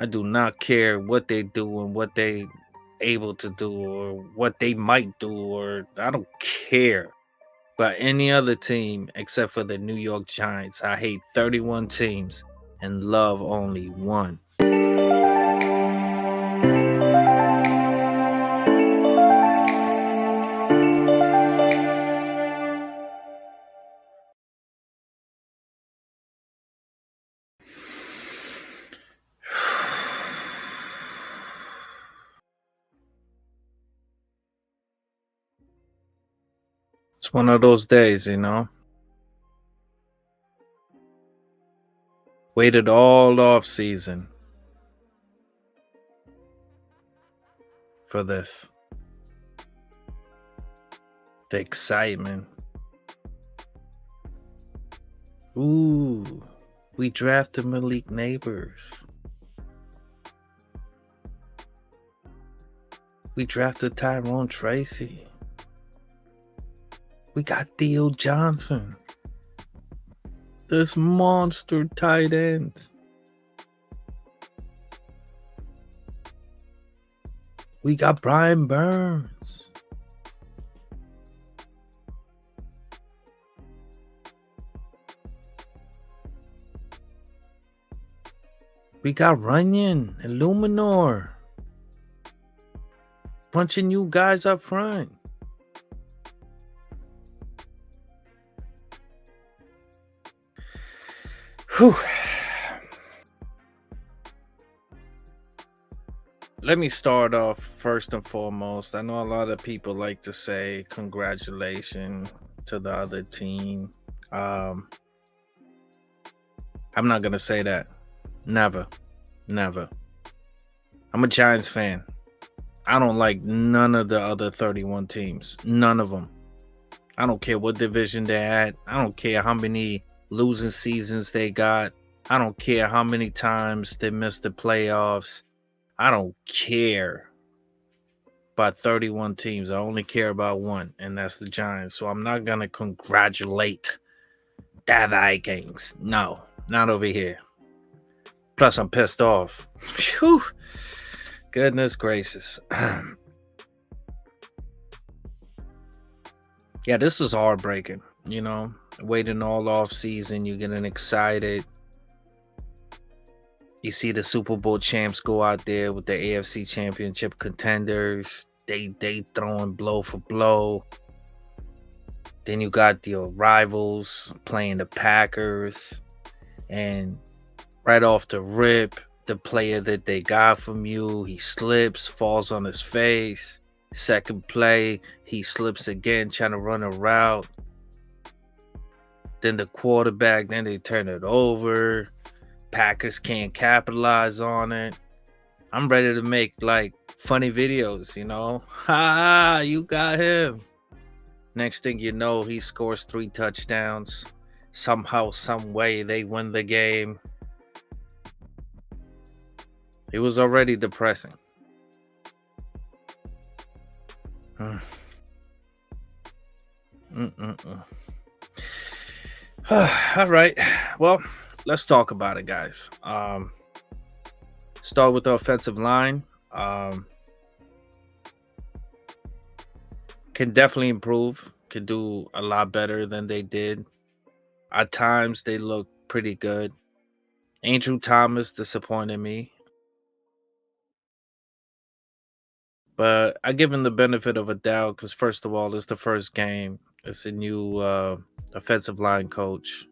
I do not care what they do and what they able to do or what they might do, or I don't care about any other team except for the New York Giants. I hate 31 teams and love only one. It's one of those days, you know. Waited all off season for this. The excitement. Ooh, we drafted Malik Neighbors. We drafted Tyrone Tracy. We got Theo Johnson. This monster tight end. We got Brian Burns. We got Runyon and Luminor. Bunch of new guys up front. Whew. Let me start off first and foremost. I know a lot of people like to say congratulations to the other team. I'm not going to say that. Never. I'm a Giants fan. I don't like none of the other 31 teams. None of them. I don't care what division they're at. I don't care how many losing seasons they got. I don't care how many times they missed the playoffs. I don't care about 31 teams. I only care about one, and that's the Giants. So I'm not going to congratulate the Vikings. No, not over here. Plus, I'm pissed off. Whew. Goodness gracious. Yeah, this is heartbreaking, you know. Waiting all off season, you're getting excited. You see the Super Bowl champs go out there with the AFC Championship contenders. They throwing blow for blow. Then you got your rivals playing the Packers. And right off the rip, the player that they got from you, he slips, falls on his face. Second play, he slips again, trying to run a route. Then the quarterback, then they turn it over. Packers can't capitalize on it. I'm ready to make like funny videos, you know. Ha, you got him. Next thing you know, he scores 3 touchdowns. Somehow, some way, they win the game. It was already depressing. All right. Well, let's talk about it, guys. Start with the offensive line. Can definitely improve. Can do a lot better than they did. At times, they look pretty good. Andrew Thomas disappointed me. But I give him the benefit of a doubt because, first of all, it's the first game. It's a new offensive line coach.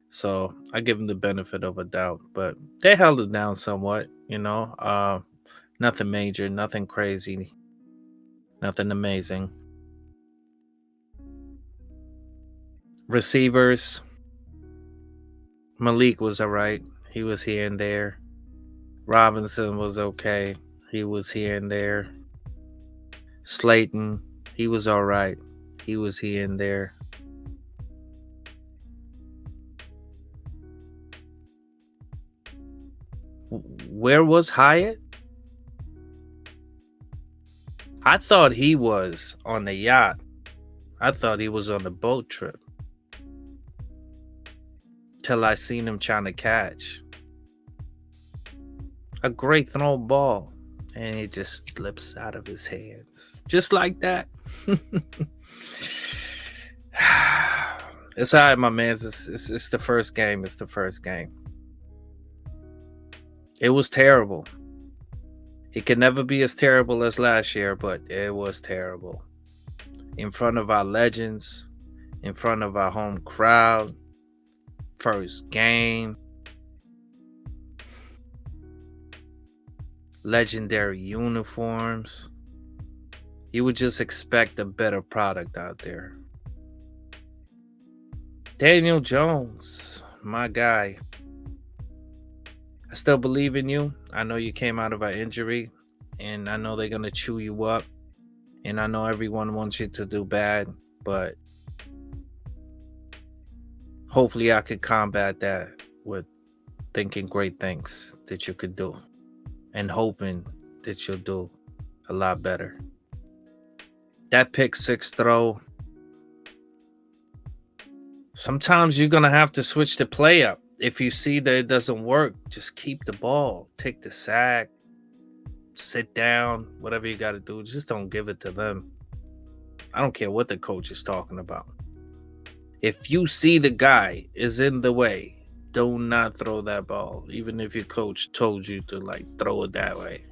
So I give him the benefit of a doubt. But they held it down somewhat, you know. Nothing major, nothing crazy, nothing amazing. Receivers, Malik was all right. He was here and there. Robinson was okay. He was here and there. Slayton, he was all right. He was here and there. Where was Hyatt? I thought he was on the yacht. I thought he was on the boat trip. Till I seen him trying to catch. A great throw ball. And it just slips out of his hands. Just like that. It's all right, my man. It's the first game. It's the first game. It was terrible. It could never be as terrible as last year, but it was terrible. In front of our legends, in front of our home crowd, first game, legendary uniforms. You would just expect a better product out there. Daniel Jones, my guy. I still believe in you. I know you came out of an injury, and I know they're going to chew you up. And I know everyone wants you to do bad, but hopefully I could combat that with thinking great things that you could do and hoping that you'll do a lot better. That pick six throw, sometimes you're going to have to switch the play up. If you see that it doesn't work, just keep the ball, take the sack, sit down, whatever you got to do. Just don't give it to them. I don't care what the coach is talking about. If you see the guy is in the way, do not throw that ball, even if your coach told you to throw it that way.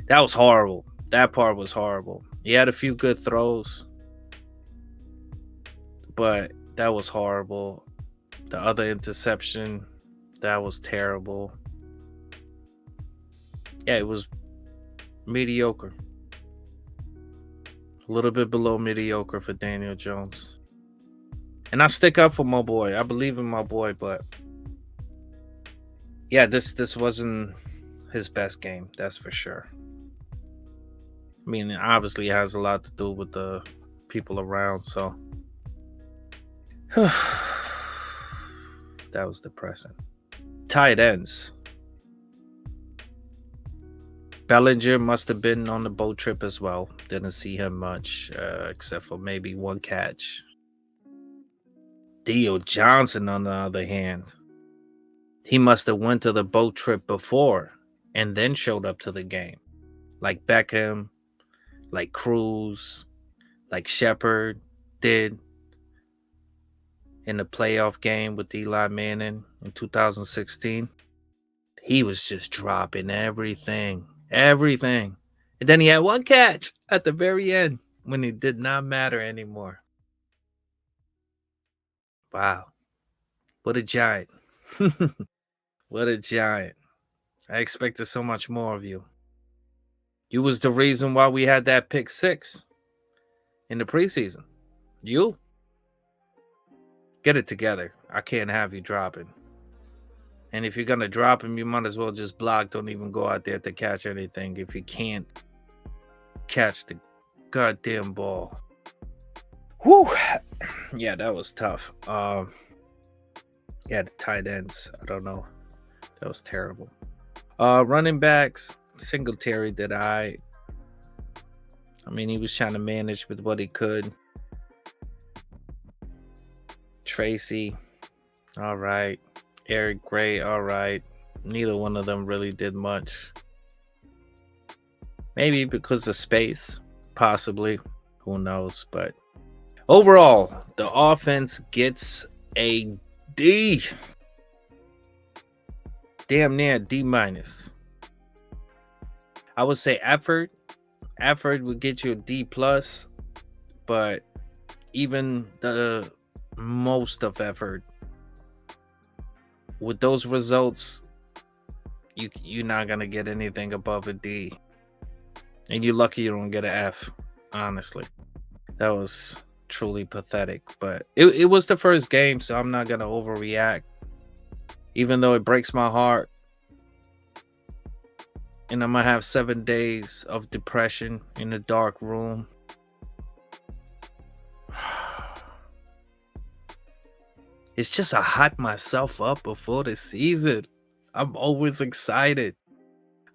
That was horrible. That part was horrible. He had a few good throws, but that was horrible. The other interception, that was terrible. Yeah, it was mediocre. A little bit below mediocre for Daniel Jones. And I stick up for my boy. I believe in my boy, but yeah, this wasn't his best game, that's for sure. I mean, it obviously has a lot to do with the people around, so that was depressing. Tight ends. Bellinger must have been on the boat trip as well. Didn't see him much, except for maybe one catch. Dio Johnson, on the other hand, he must have went to the boat trip before and then showed up to the game. Like Beckham, like Cruz, like Shepard did in the playoff game with Eli Manning in 2016. He was just dropping everything. And then he had one catch at the very end when it did not matter anymore. Wow. What a giant. What a giant. I expected so much more of you. You was the reason why we had that pick six in the preseason. You get it together. I can't have you dropping. And if you're going to drop him, you might as well just block. Don't even go out there to catch anything if you can't catch the goddamn ball. Whew. Yeah, that was tough. Yeah, the tight ends. I don't know. That was terrible. Running backs. Singletary did I mean, he was trying to manage with what he could. Tracy, all right. Eric Gray, all right. Neither one of them really did much. Maybe because of space, possibly. Who knows? But overall, the offense gets a D. Damn near D minus. I would say effort would get you a D plus, but even the most of effort with those results, you're not gonna get anything above a D, and you're lucky you don't get an F. Honestly, that was truly pathetic, but it was the first game, so I'm not gonna overreact, even though it breaks my heart. And I'm gonna have 7 days of depression in a dark room. It's just I hype myself up before the season. I'm always excited.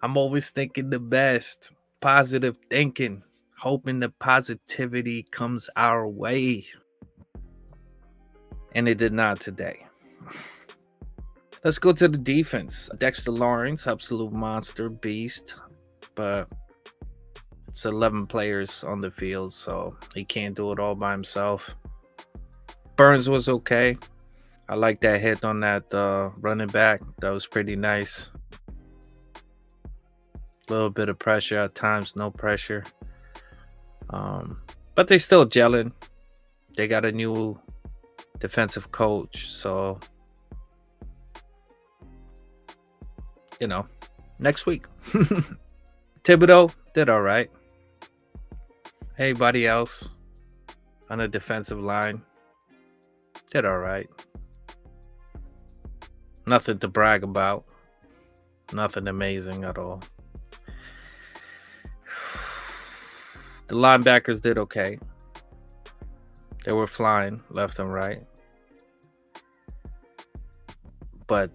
I'm always thinking the best. Positive thinking. Hoping the positivity comes our way. And it did not today. Let's go to the defense. Dexter Lawrence, absolute monster, beast, but it's 11 players on the field, so he can't do it all by himself. Burns was okay. I like that hit on that running back. That was pretty nice. A little bit of pressure at times, no pressure. But they still gelling. They got a new defensive coach, so next week. Thibodeau did all right. Everybody else on the defensive line did all right. Nothing to brag about. Nothing amazing at all. The linebackers did okay. They were flying left and right. But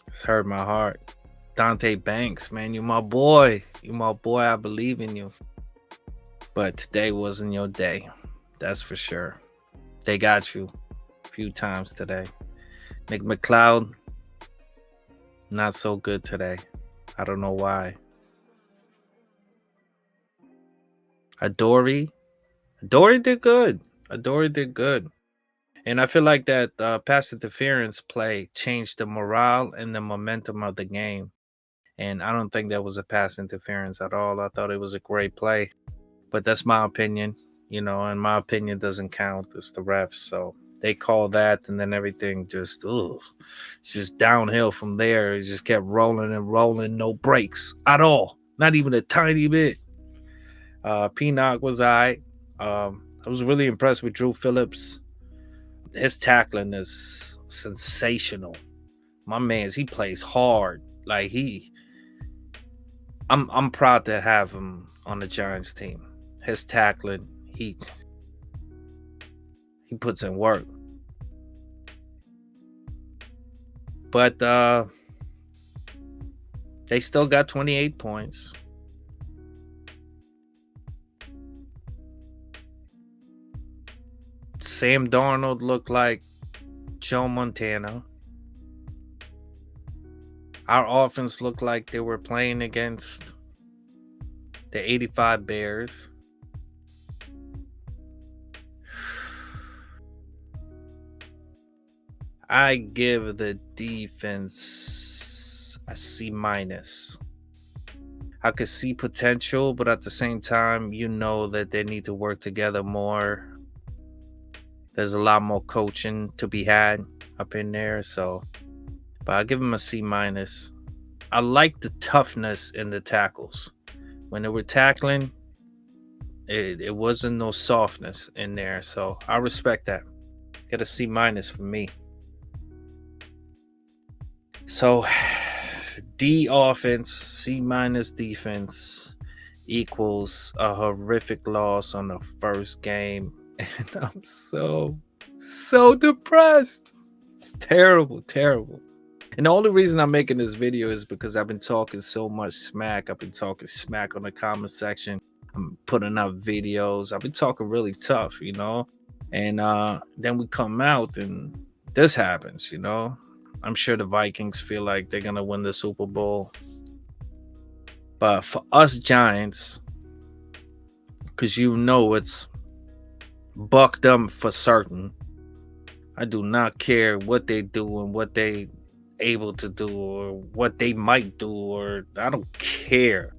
it's hurt my heart. Dante Banks, man, you my boy. You my boy. I believe in you. But today wasn't your day. That's for sure. They got you a few times today. Nick McLeod, not so good today. I don't know why. Adoree did good. Adoree did good. And I feel like that pass interference play changed the morale and the momentum of the game. And I don't think that was a pass interference at all. I thought it was a great play. But that's my opinion, and my opinion doesn't count. It's the refs. So they call that, and then everything just, it's just downhill from there. It just kept rolling and rolling, no breaks at all. Not even a tiny bit. Pinnock was all right. I was really impressed with Drew Phillips. His tackling is sensational. My man's, he plays hard. Like I'm proud to have him on the Giants team. His tackling, he puts in work. But they still got 28 points. Sam Darnold looked like Joe Montana. Our offense looked like they were playing against the 85 Bears. I give the defense a C-. I could see potential, but at the same time, that they need to work together more. There's a lot more coaching to be had up in there, but I'll give them a C-. I like the toughness in the tackles. When they were tackling, it wasn't no softness in there, so I respect that. Get a C- for me. So D offense, C- defense equals a horrific loss on the first game. And I'm so depressed. It's terrible. And the only reason I'm making this video is because I've been talking so much smack. I've been talking smack on the comment section. I'm putting out videos. I've been talking really tough, And then we come out and this happens, I'm sure the Vikings feel like they're going to win the Super Bowl. But for us Giants, because it's buck them for certain. I do not care what they do and what they able to do or what they might do, or I don't care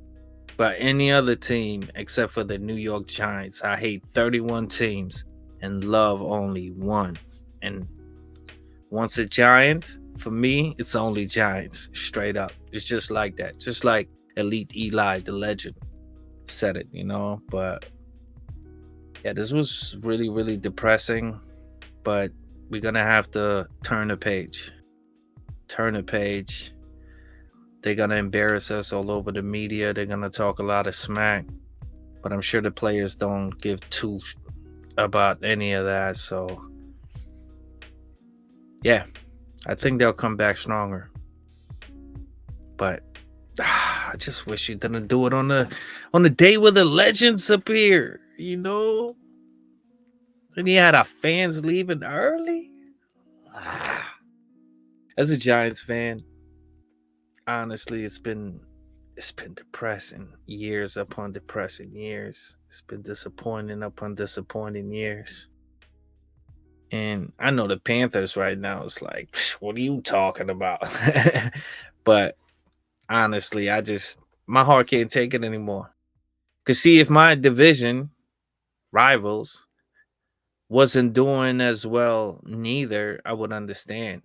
about any other team except for the New York Giants. I hate 31 teams and love only one. And once a Giant, for me, it's only Giants, straight up. It's just like that. Just like Elite Eli, the legend, said it, But yeah, this was really, really depressing. But we're going to have to turn the page. They're going to embarrass us all over the media. They're going to talk a lot of smack. But I'm sure the players don't give two about any of that. So, yeah, I think they'll come back stronger. But I just wish you didn't do it on the day where the legends appear, And you had our fans leaving early. As a Giants fan, honestly, it's been depressing years upon depressing years. It's been disappointing upon disappointing years. And I know the Panthers right now is like, what are you talking about? But honestly, my heart can't take it anymore. Cause see, if my division rivals wasn't doing as well, neither, I would understand.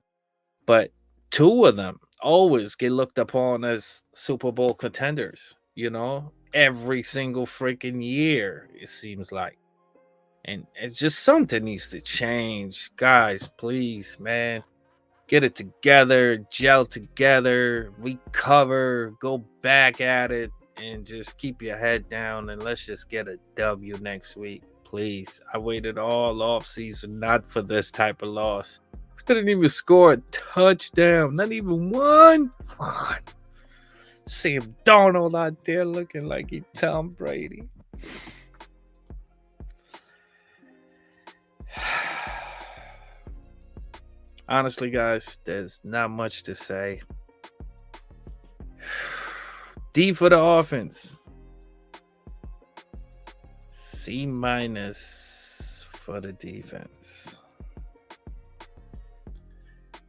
But two of them always get looked upon as Super Bowl contenders, every single freaking year, it seems like. And it's just something needs to change. Guys, please, man. Get it together, gel together, recover, go back at it, and just keep your head down and let's just get a W next week. Please. I waited all off season not for this type of loss. We didn't even score a touchdown. Not even one. Come on. Sam Darnold out there looking like he Tom Brady. Honestly, guys, there's not much to say. D for the offense. C- for the defense.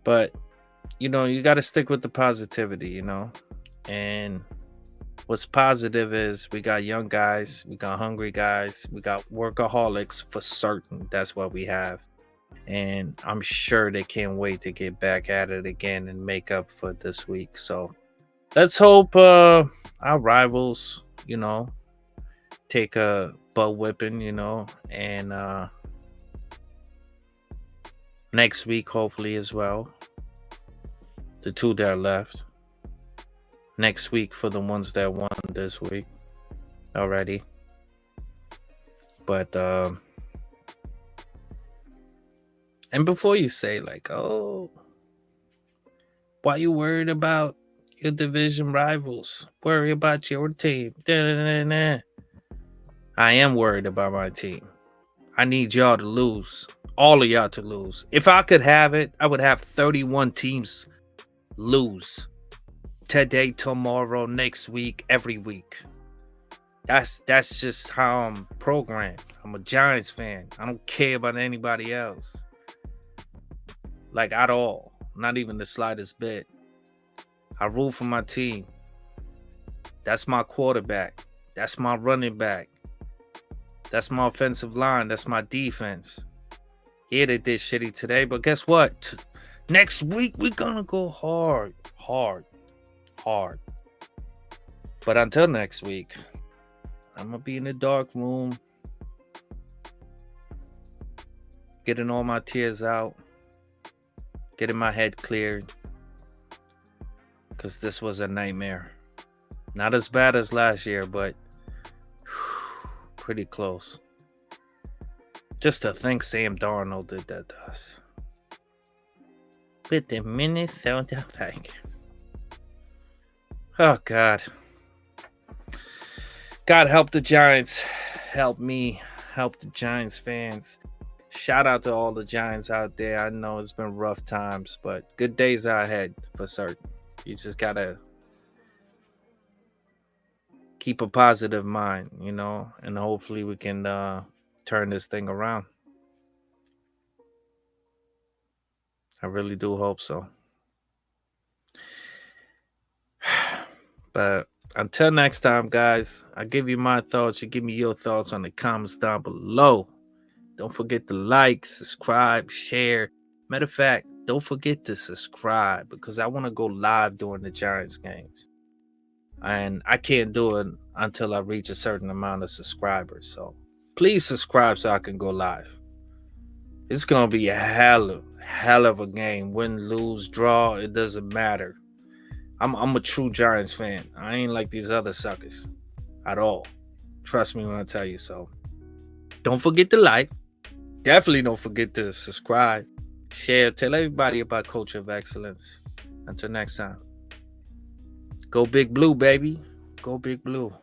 But, you got to stick with the positivity, And what's positive is we got young guys, we got hungry guys, we got workaholics for certain. That's what we have. And I'm sure they can't wait to get back at it again and make up for this week. So let's hope our rivals, take a butt whipping, and next week, hopefully, as well. The two that are left. Next week for the ones that won this week already. But, and before you say, like, oh, why you worried about your division rivals? Worry about your team. Da-da-da-da. I am worried about my team. I need y'all to lose. All of y'all to lose. If I could have it, I would have 31 teams lose. Today, tomorrow, next week, every week. That's just how I'm programmed. I'm a Giants fan. I don't care about anybody else. Like, at all. Not even the slightest bit. I root for my team. That's my quarterback. That's my running back. That's my offensive line. That's my defense. Yeah, they did shitty today, but guess what? Next week, we're gonna go hard. But until next week, I'm gonna be in the dark room, getting all my tears out, getting my head cleared, because this was a nightmare. Not as bad as last year, but pretty close. Just to think Sam Darnold did that to us. With the Minnesota Vikings. Oh, God. God help the Giants. Help me. Help the Giants fans. Shout out to all the Giants out there. I know it's been rough times, but good days are ahead for certain. You just got to keep a positive mind, and hopefully we can turn this thing around. I really do hope so. But until next time, guys, I give you my thoughts. You give me your thoughts on the comments down below. Don't forget to like, subscribe, share. Matter of fact, don't forget to subscribe because I want to go live during the Giants games. And I can't do it until I reach a certain amount of subscribers. So please subscribe so I can go live. It's going to be a hell of a game. Win, lose, draw, it doesn't matter. I'm a true Giants fan. I ain't like these other suckers at all. Trust me when I tell you so. Don't forget to like. Definitely don't forget to subscribe, share, tell everybody about Culture of Excellence. Until next time. Go Big Blue, baby. Go Big Blue.